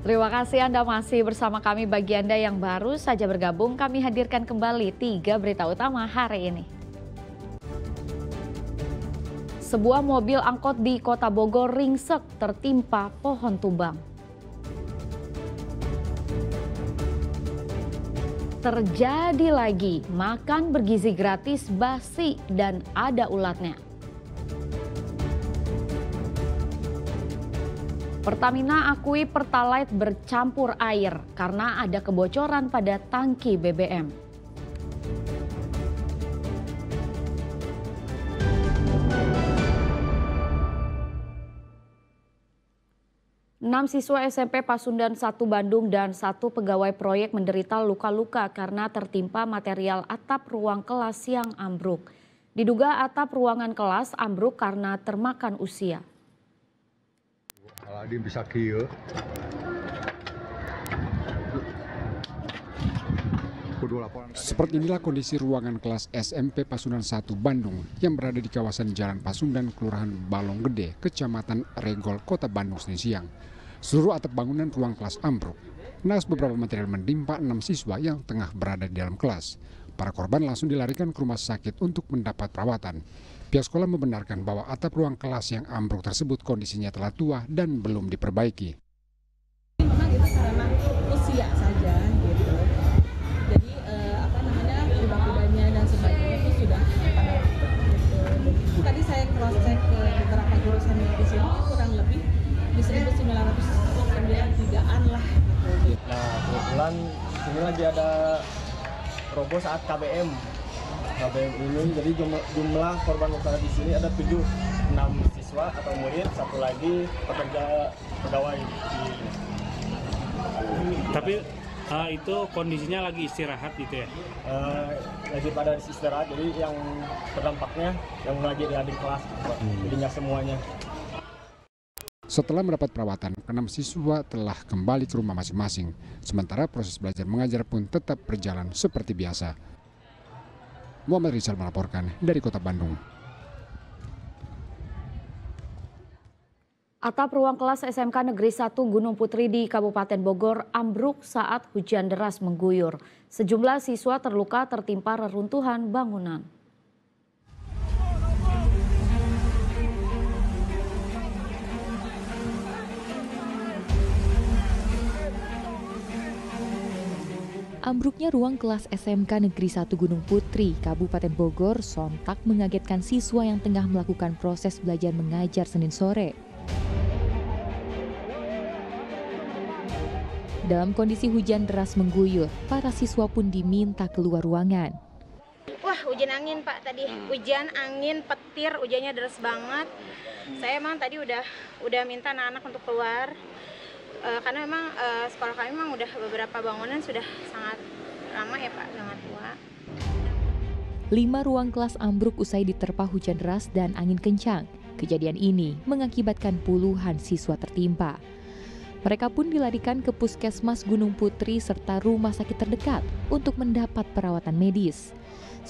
Terima kasih Anda masih bersama kami. Bagi Anda yang baru saja bergabung, kami hadirkan kembali 3 berita utama hari ini. Sebuah mobil angkot di Kota Bogor ringsek tertimpa pohon tumbang. Terjadi lagi, makan bergizi gratis basi dan ada ulatnya. Pertamina akui Pertalite bercampur air karena ada kebocoran pada tangki BBM. Enam siswa SMP Pasundan 1 Bandung dan 1 pegawai proyek menderita luka-luka karena tertimpa material atap ruang kelas yang ambruk. Diduga atap ruangan kelas ambruk karena termakan usia. Bisa kieu. Seperti inilah kondisi ruangan kelas SMP Pasundan 1 Bandung yang berada di kawasan Jalan Pasundan, Kelurahan Balong Gede, Kecamatan Regol, Kota Bandung, Senin siang. Seluruh atap bangunan ruang kelas ambruk. Naas beberapa material menimpa 6 siswa yang tengah berada di dalam kelas. Para korban langsung dilarikan ke rumah sakit untuk mendapat perawatan. Pihak sekolah membenarkan bahwa atap ruang kelas yang ambruk tersebut kondisinya telah tua dan belum diperbaiki. Memang itu karena usia saja gitu. Jadi kuda-kudanya dan sebagainya itu sudah pada gitu. Tadi saya cross check ke beberapa jurusan di sini kurang lebih di 1993-an lah gitu. Nah kebetulan sini lagi ada robo saat KBM ini, jadi jumlah korban luka di sini ada 6 siswa atau murid, 1 lagi pekerja pegawai. Tapi itu kondisinya lagi istirahat gitu ya? Lagi pada istirahat, jadi yang terdampaknya yang lagi di adik kelas, jadi nggak semuanya. Setelah mendapat perawatan, 6 siswa telah kembali ke rumah masing-masing. Sementara proses belajar mengajar pun tetap berjalan seperti biasa. Muhammad Rizal melaporkan dari Kota Bandung. Atap ruang kelas SMK Negeri 1 Gunung Putri di Kabupaten Bogor ambruk saat hujan deras mengguyur. Sejumlah siswa terluka tertimpa reruntuhan bangunan. Ambruknya ruang kelas SMK Negeri 1 Gunung Putri, Kabupaten Bogor, sontak mengagetkan siswa yang tengah melakukan proses belajar mengajar Senin sore. Dalam kondisi hujan deras mengguyur, para siswa pun diminta keluar ruangan. Wah, hujan angin Pak tadi. Hujan, angin, petir, hujannya deras banget. Saya emang tadi udah minta anak-anak untuk keluar. Karena memang sekolah kami memang udah beberapa bangunan sudah sangat lama ya Pak, sangat tua. 5 ruang kelas ambruk usai diterpa hujan deras dan angin kencang. Kejadian ini mengakibatkan puluhan siswa tertimpa. Mereka pun dilarikan ke Puskesmas Gunung Putri serta rumah sakit terdekat untuk mendapat perawatan medis.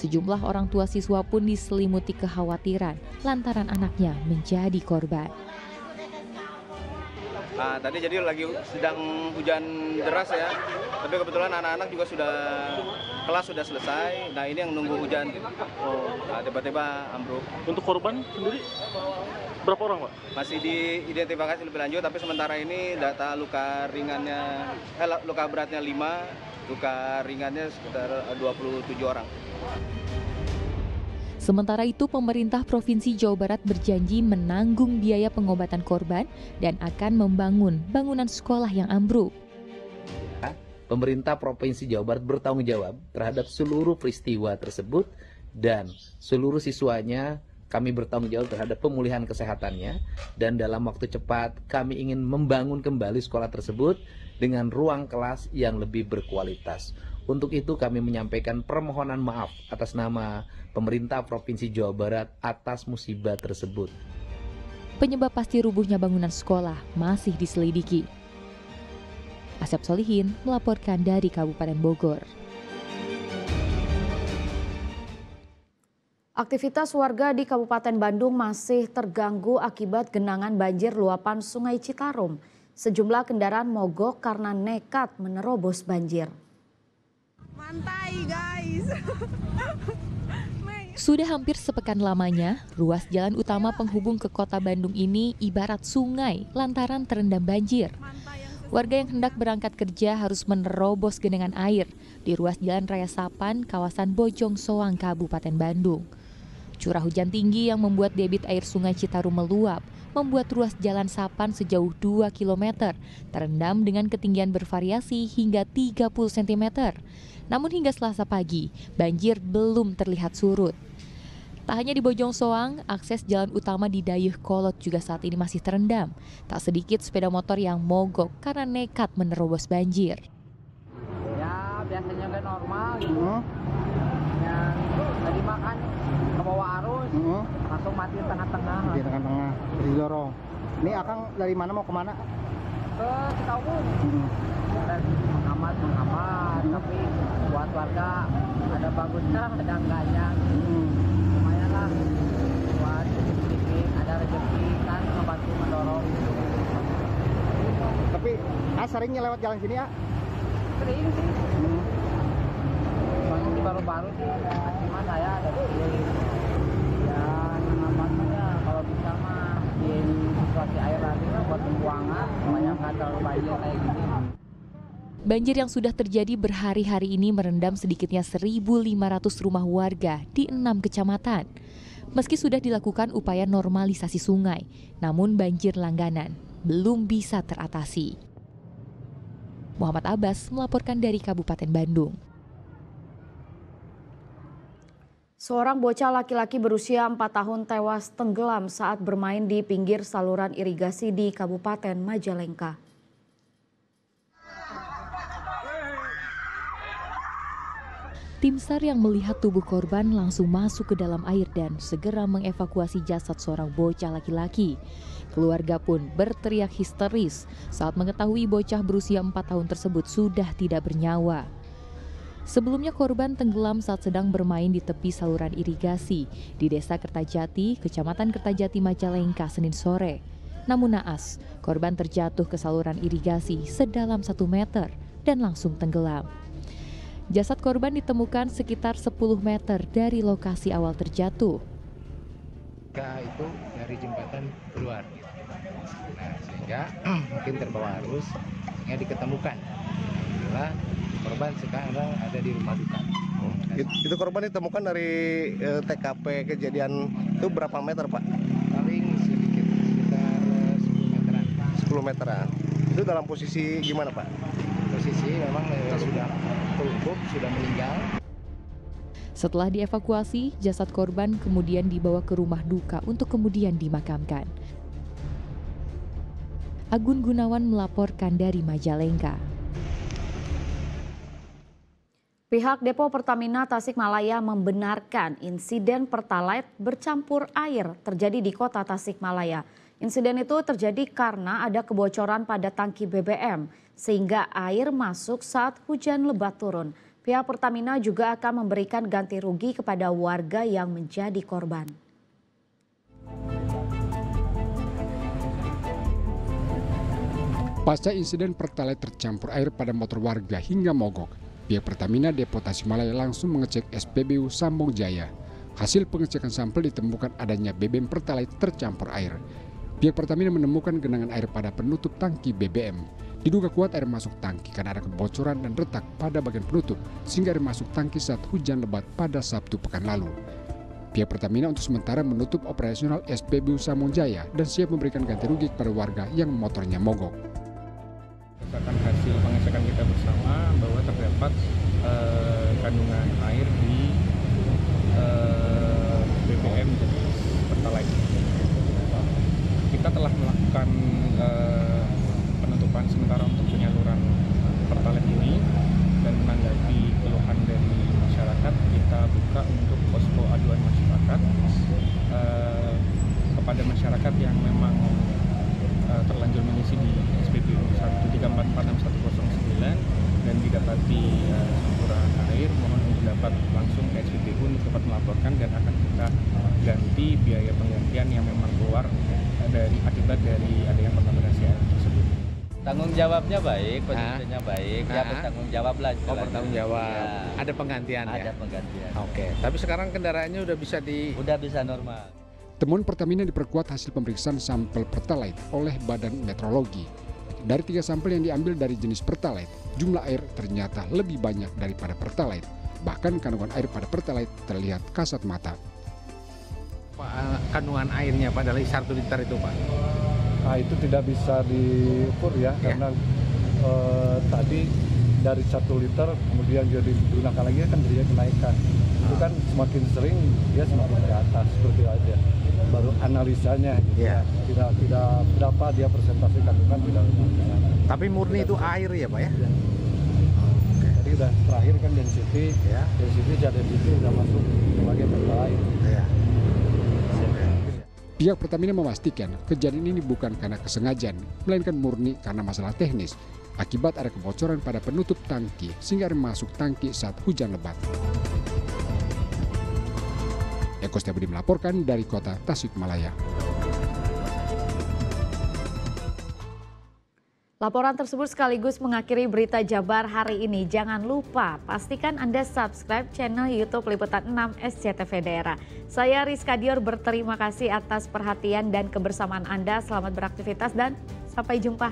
Sejumlah orang tua siswa pun diselimuti kekhawatiran lantaran anaknya menjadi korban. Tadi jadi lagi sedang hujan deras ya, tapi kebetulan anak-anak juga kelas sudah selesai. Nah ini yang nunggu hujan, tiba-tiba ambruk. Untuk korban sendiri berapa orang Pak? Masih diidentifikasi lebih lanjut, tapi sementara ini data luka beratnya 5, luka ringannya sekitar 27 orang. Sementara itu, pemerintah Provinsi Jawa Barat berjanji menanggung biaya pengobatan korban dan akan membangun bangunan sekolah yang ambruk. Pemerintah Provinsi Jawa Barat bertanggung jawab terhadap seluruh peristiwa tersebut dan seluruh siswanya kami bertanggung jawab terhadap pemulihan kesehatannya, dan dalam waktu cepat kami ingin membangun kembali sekolah tersebut dengan ruang kelas yang lebih berkualitas. Untuk itu kami menyampaikan permohonan maaf atas nama pemerintah Provinsi Jawa Barat atas musibah tersebut. Penyebab pasti rubuhnya bangunan sekolah masih diselidiki. Asep Solihin melaporkan dari Kabupaten Bogor. Aktivitas warga di Kabupaten Bandung masih terganggu akibat genangan banjir luapan Sungai Citarum. Sejumlah kendaraan mogok karena nekat menerobos banjir. Mantai guys. Sudah hampir sepekan lamanya, ruas jalan utama penghubung ke kota Bandung ini ibarat sungai lantaran terendam banjir. Warga yang hendak berangkat kerja harus menerobos genangan air di ruas Jalan Raya Sapan, kawasan Bojong Soang, Kabupaten Bandung. Curah hujan tinggi yang membuat debit air Sungai Citarum meluap, membuat ruas Jalan Sapan sejauh 2 km terendam dengan ketinggian bervariasi hingga 30 cm. Namun hingga Selasa pagi, banjir belum terlihat surut. Tak hanya di Bojong Soang, akses jalan utama di Dayeuh Kolot juga saat ini masih terendam. Tak sedikit sepeda motor yang mogok karena nekat menerobos banjir. Ya biasanya nggak normal gitu. Yang tadi makan ke bawah arus, langsung mati di tengah-tengah. Di tengah-tengah, didorong. Ini Akang dari mana mau kemana? Ke Cikaung. Dari menghambat, tapi buat warga ada bagusnya, ada enggaknya. Lumayan lah, buat sedikit ada rezeki kan membantu mendorong. Tapi seringnya lewat jalan sini ya? Sering sih. Soalnya di baru-baru sih, cuma saya ada di ya namanya kalau bisa mah di situasi air lagi buat pembuangan supaya nggak terlalu banjir kayak gini. Banjir yang sudah terjadi berhari-hari ini merendam sedikitnya 1.500 rumah warga di 6 kecamatan. Meski sudah dilakukan upaya normalisasi sungai, namun banjir langganan belum bisa teratasi. Muhammad Abbas melaporkan dari Kabupaten Bandung. Seorang bocah laki-laki berusia 4 tahun tewas tenggelam saat bermain di pinggir saluran irigasi di Kabupaten Majalengka. Tim SAR yang melihat tubuh korban langsung masuk ke dalam air dan segera mengevakuasi jasad seorang bocah laki-laki. Keluarga pun berteriak histeris saat mengetahui bocah berusia 4 tahun tersebut sudah tidak bernyawa. Sebelumnya korban tenggelam saat sedang bermain di tepi saluran irigasi di Desa Kertajati, Kecamatan Kertajati, Majalengka, Senin sore. Namun naas, korban terjatuh ke saluran irigasi sedalam 1 meter dan langsung tenggelam. Jasad korban ditemukan sekitar 10 meter dari lokasi awal terjatuh. Itu dari jembatan keluar, nah sehingga mungkin terbawa arus sehingga diketemukan. Itulah korban sekarang ada di rumah duka. Itu korban ditemukan dari TKP kejadian itu berapa meter Pak? Paling sedikit, sekitar 10 meteran. 10 meteran. Itu dalam posisi gimana Pak? Posisi memang sudah terlumpuh, sudah meninggal. Setelah dievakuasi, jasad korban kemudian dibawa ke rumah duka untuk kemudian dimakamkan. Agun Gunawan melaporkan dari Majalengka. Pihak Depo Pertamina Tasikmalaya membenarkan insiden Pertalite bercampur air terjadi di kota Tasikmalaya. Insiden itu terjadi karena ada kebocoran pada tangki BBM, sehingga air masuk saat hujan lebat turun. Pihak Pertamina juga akan memberikan ganti rugi kepada warga yang menjadi korban. Pasca insiden Pertalite tercampur air pada motor warga hingga mogok, pihak Pertamina Depo Tasikmalaya langsung mengecek SPBU Sambong Jaya. Hasil pengecekan sampel ditemukan adanya BBM Pertalite tercampur air. Pihak Pertamina menemukan genangan air pada penutup tangki BBM. Diduga kuat air masuk tangki karena ada kebocoran dan retak pada bagian penutup sehingga air masuk tangki saat hujan lebat pada Sabtu pekan lalu. Pihak Pertamina untuk sementara menutup operasional SPBU Sambong Jaya dan siap memberikan ganti rugi kepada warga yang motornya mogok. Berdasarkan hasil pengecekan kita bersama bahwa terdapat kandungan air di BBM jenis Pertalite. Kita telah melakukan penutupan sementara untuk penyaluran Pertalite ini dan menanggapi keluhan dari masyarakat, kita buka untuk posko aduan masyarakat kepada masyarakat yang memang terlanjur mengisi di SPBU 1344610 dan didapati campuran air, mohon untuk dapat langsung ke SPBU untuk dapat melaporkan dan akan kita ganti biaya penggantian yang memang keluar dari akibat dari adanya kontaminasi air tersebut. Tanggung jawabnya baik, konsistennya baik, ya bertanggung jawab lah. Oh, bertanggung jawab. Ya. Ada penggantian ya? Ada penggantian. Oke, tapi sekarang kendaraannya udah bisa Udah bisa normal. Temuan Pertamina diperkuat hasil pemeriksaan sampel Pertalite oleh Badan Meteorologi. Dari 3 sampel yang diambil dari jenis Pertalite, jumlah air ternyata lebih banyak daripada Pertalite. Bahkan kandungan air pada Pertalite terlihat kasat mata. Kandungan airnya pada 1 liter itu, Pak? Nah, itu tidak bisa diukur ya, karena tadi dari 1 liter kemudian dia digunakan lagi kan terjadi kenaikan. Itu kan semakin sering dia semakin ke atas, seperti itu aja. Baru analisanya gitu ya. Tidak berapa dia persentase kandungan tidak. Tapi murni itu air ya, Pak ya? Jadi udah terakhir kan density, density udah masuk sebagai Pertalite. Pihak Pertamina memastikan kejadian ini bukan karena kesengajaan, melainkan murni karena masalah teknis. Akibat ada kebocoran pada penutup tangki sehingga air masuk tangki saat hujan lebat. Eko Setiabudi melaporkan dari kota Tasikmalaya. Laporan tersebut sekaligus mengakhiri berita Jabar hari ini. Jangan lupa pastikan Anda subscribe channel YouTube Liputan 6 SCTV Daerah. Saya Rizka Dior berterima kasih atas perhatian dan kebersamaan Anda. Selamat beraktivitas dan sampai jumpa.